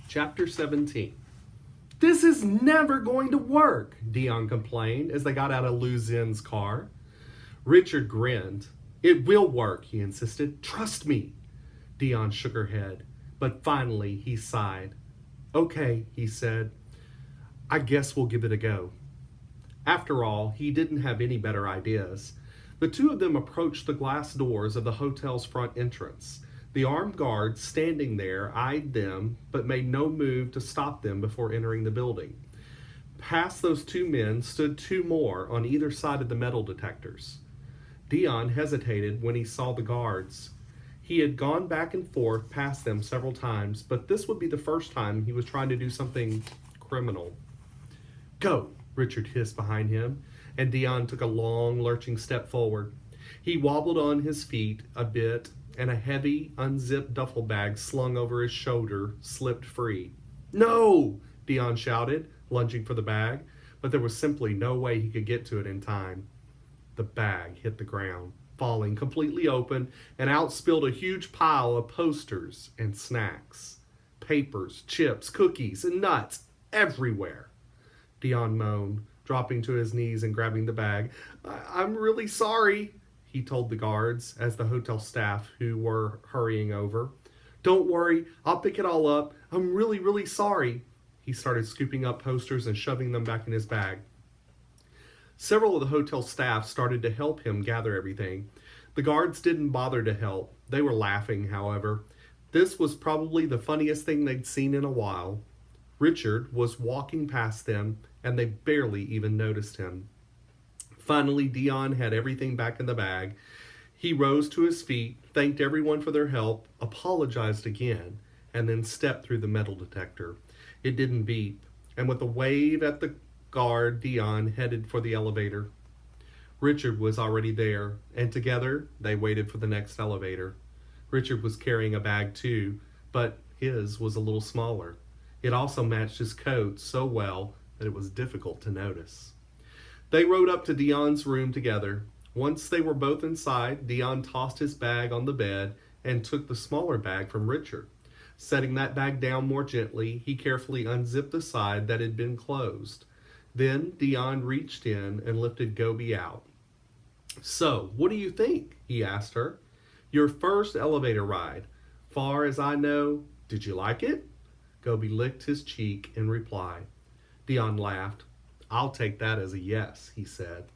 Chapter 17. "This is never going to work," Dion complained as they got out of Lu Zen's car. Richard grinned. "It will work," he insisted. "Trust me." Dion shook her head, but finally he sighed. "Okay," he said. "I guess we'll give it a go." After all, he didn't have any better ideas. The two of them approached the glass doors of the hotel's front entrance. The armed guards standing there eyed them, but made no move to stop them before entering the building. Past those two men stood two more on either side of the metal detectors. Dion hesitated when he saw the guards. He had gone back and forth past them several times, but this would be the first time he was trying to do something criminal. "Go," Richard hissed behind him, and Dion took a long, lurching step forward. He wobbled on his feet a bit, and a heavy, unzipped duffel bag slung over his shoulder slipped free. "No!" Dion shouted, lunging for the bag, but there was simply no way he could get to it in time. The bag hit the ground, falling completely open, and out spilled a huge pile of posters and snacks. Papers, chips, cookies, and nuts everywhere. Dion moaned, dropping to his knees and grabbing the bag. I'm really sorry," he told the guards as the hotel staff who were hurrying over. "Don't worry, I'll pick it all up. I'm really, really sorry." He started scooping up posters and shoving them back in his bag. Several of the hotel staff started to help him gather everything. The guards didn't bother to help. They were laughing, however. This was probably the funniest thing they'd seen in a while. Richard was walking past them, and they barely even noticed him. Finally, Dion had everything back in the bag. He rose to his feet, thanked everyone for their help, apologized again, and then stepped through the metal detector. It didn't beep, and with a wave at the guard, Dion headed for the elevator. Richard was already there, and together they waited for the next elevator. Richard was carrying a bag too, but his was a little smaller. It also matched his coat so well that it was difficult to notice. They rode up to Dion's room together. Once they were both inside, Dion tossed his bag on the bed and took the smaller bag from Richard. Setting that bag down more gently, he carefully unzipped the side that had been closed. Then Dion reached in and lifted Gobi out. "So, what do you think?" he asked her. "Your first elevator ride. Far as I know, did you like it?" Gobi licked his cheek in reply. Dion laughed. "I'll take that as a yes," he said.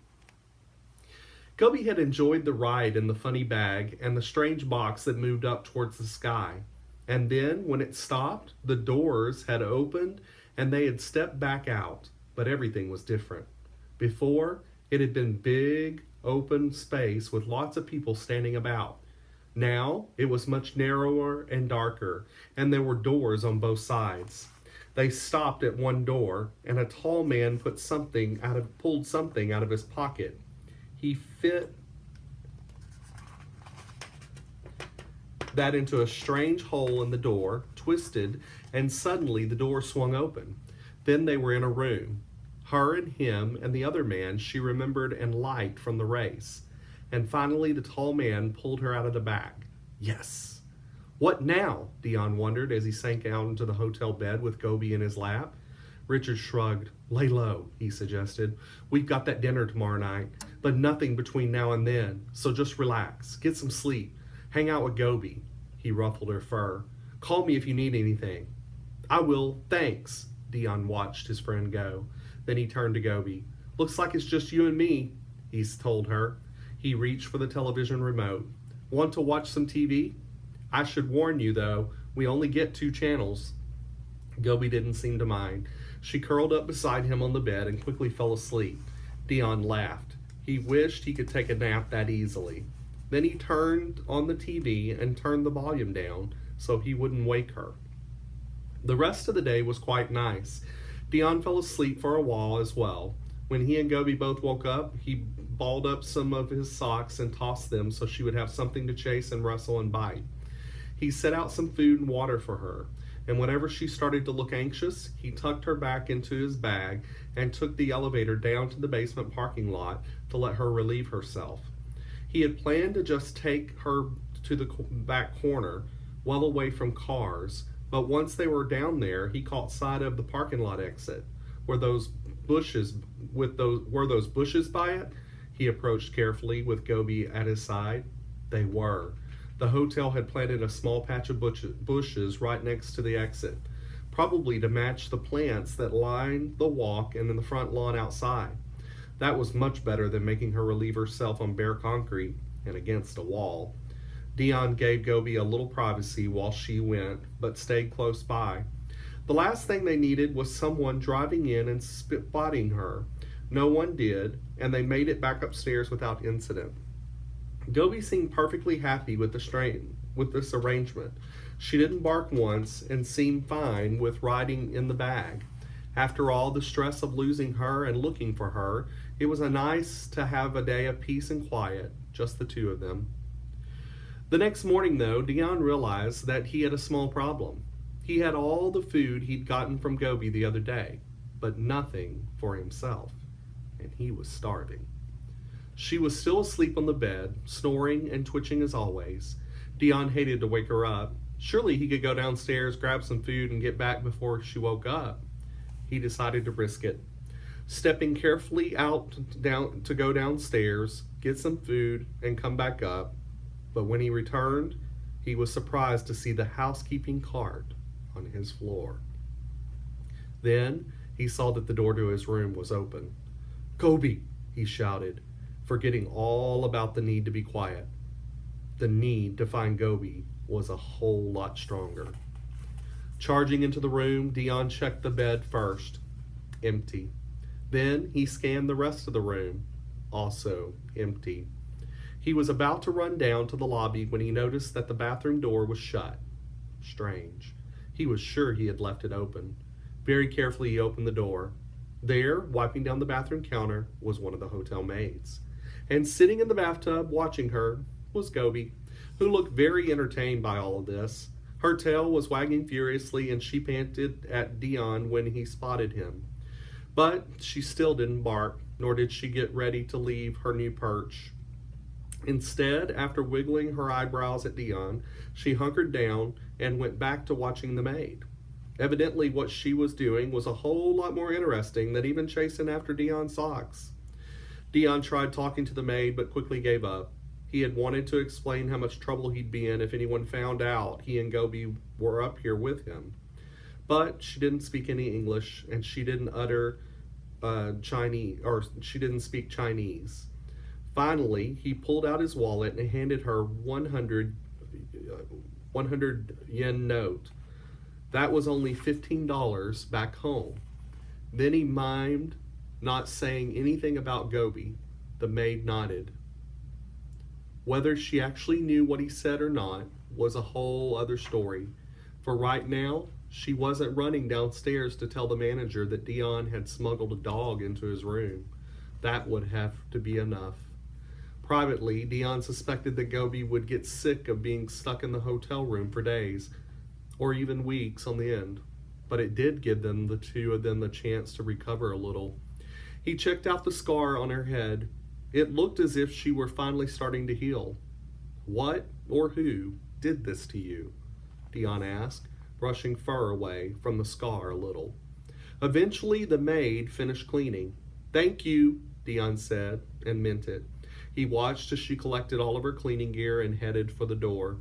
Gobi had enjoyed the ride in the funny bag and the strange box that moved up towards the sky. And then, when it stopped, the doors had opened and they had stepped back out, but everything was different. Before, it had been big, open space with lots of people standing about. Now, it was much narrower and darker, and there were doors on both sides. They stopped at one door, and a tall man pulled something out of his pocket. He fit that into a strange hole in the door, twisted, and suddenly the door swung open. Then they were in a room. Her and him and the other man she remembered and liked from the race. And finally the tall man pulled her out of the bag. Yes. "What now?" Dion wondered as he sank out into the hotel bed with Gobi in his lap. Richard shrugged. "Lay low," he suggested. "We've got that dinner tomorrow night, but nothing between now and then, so just relax, get some sleep, hang out with Gobi." He ruffled her fur. "Call me if you need anything." "I will, thanks." Dion watched his friend go. Then he turned to Gobi. "Looks like it's just you and me," he told her. He reached for the television remote. "Want to watch some TV? I should warn you, though, we only get 2 channels. Gobi didn't seem to mind. She curled up beside him on the bed and quickly fell asleep. Dion laughed. He wished he could take a nap that easily. Then he turned on the TV and turned the volume down so he wouldn't wake her. The rest of the day was quite nice. Dion fell asleep for a while as well. When he and Gobi both woke up, he balled up some of his socks and tossed them so she would have something to chase and rustle and bite. He set out some food and water for her, and whenever she started to look anxious, he tucked her back into his bag and took the elevator down to the basement parking lot to let her relieve herself. He had planned to just take her to the back corner, well away from cars, But once they were down there, he caught sight of the parking lot exit, where those bushes were those bushes by it. He approached carefully with Gobi at his side. They were. The hotel had planted a small patch of bushes right next to the exit, probably to match the plants that lined the walk and in the front lawn outside. That was much better than making her relieve herself on bare concrete and against a wall. Dion gave Gobi a little privacy while she went, but stayed close by. The last thing they needed was someone driving in and spotting her. No one did, and they made it back upstairs without incident. Gobi seemed perfectly happy with this arrangement. She didn't bark once and seemed fine with riding in the bag. After all the stress of losing her and looking for her, it was nice to have a day of peace and quiet, just the two of them. The next morning, though, Dion realized that he had a small problem. He had all the food he'd gotten from Gobi the other day, but nothing for himself, and he was starving. She was still asleep on the bed, snoring and twitching as always. Dion hated to wake her up. Surely he could go downstairs, grab some food, and get back before she woke up. He decided to risk it. Stepping carefully out to go downstairs, get some food, and come back up. But when he returned, he was surprised to see the housekeeping cart on his floor. Then he saw that the door to his room was open. "Gobi!" he shouted, forgetting all about the need to be quiet. The need to find Gobi was a whole lot stronger. Charging into the room, Dion checked the bed first. Empty. Then he scanned the rest of the room. Also empty. He was about to run down to the lobby when he noticed that the bathroom door was shut. Strange. He was sure he had left it open. Very carefully he opened the door. There, wiping down the bathroom counter, was one of the hotel maids. And sitting in the bathtub watching her was Gobi, who looked very entertained by all of this. Her tail was wagging furiously, and she panted at Dion when he spotted him. But she still didn't bark, nor did she get ready to leave her new perch. Instead, after wiggling her eyebrows at Dion, she hunkered down and went back to watching the maid. Evidently, what she was doing was a whole lot more interesting than even chasing after Dion's socks. Dion tried talking to the maid, but quickly gave up. He had wanted to explain how much trouble he'd be in if anyone found out he and Gobi were up here with him. But she didn't speak any English, and she didn't she didn't speak Chinese. Finally, he pulled out his wallet and handed her 100 yen note. That was only $15 back home. Then he mimed, not saying anything about Gobi. The maid nodded. Whether she actually knew what he said or not was a whole other story. For right now, she wasn't running downstairs to tell the manager that Dion had smuggled a dog into his room. That would have to be enough. Privately, Dion suspected that Gobi would get sick of being stuck in the hotel room for days, or even weeks on the end. But it did give the two of them the chance to recover a little. He checked out the scar on her head. It looked as if she were finally starting to heal. "What or who did this to you?" Dion asked, brushing fur away from the scar a little. Eventually, the maid finished cleaning. "Thank you," Dion said, and meant it. He watched as she collected all of her cleaning gear and headed for the door.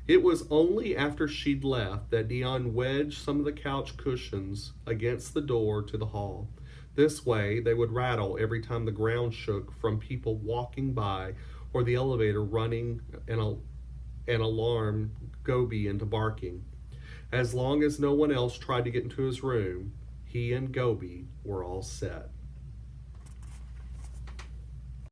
It was only after she'd left that Dion wedged some of the couch cushions against the door to the hall. This way, they would rattle every time the ground shook from people walking by or the elevator running and alarm Gobi into barking. As long as no one else tried to get into his room, he and Gobi were all set.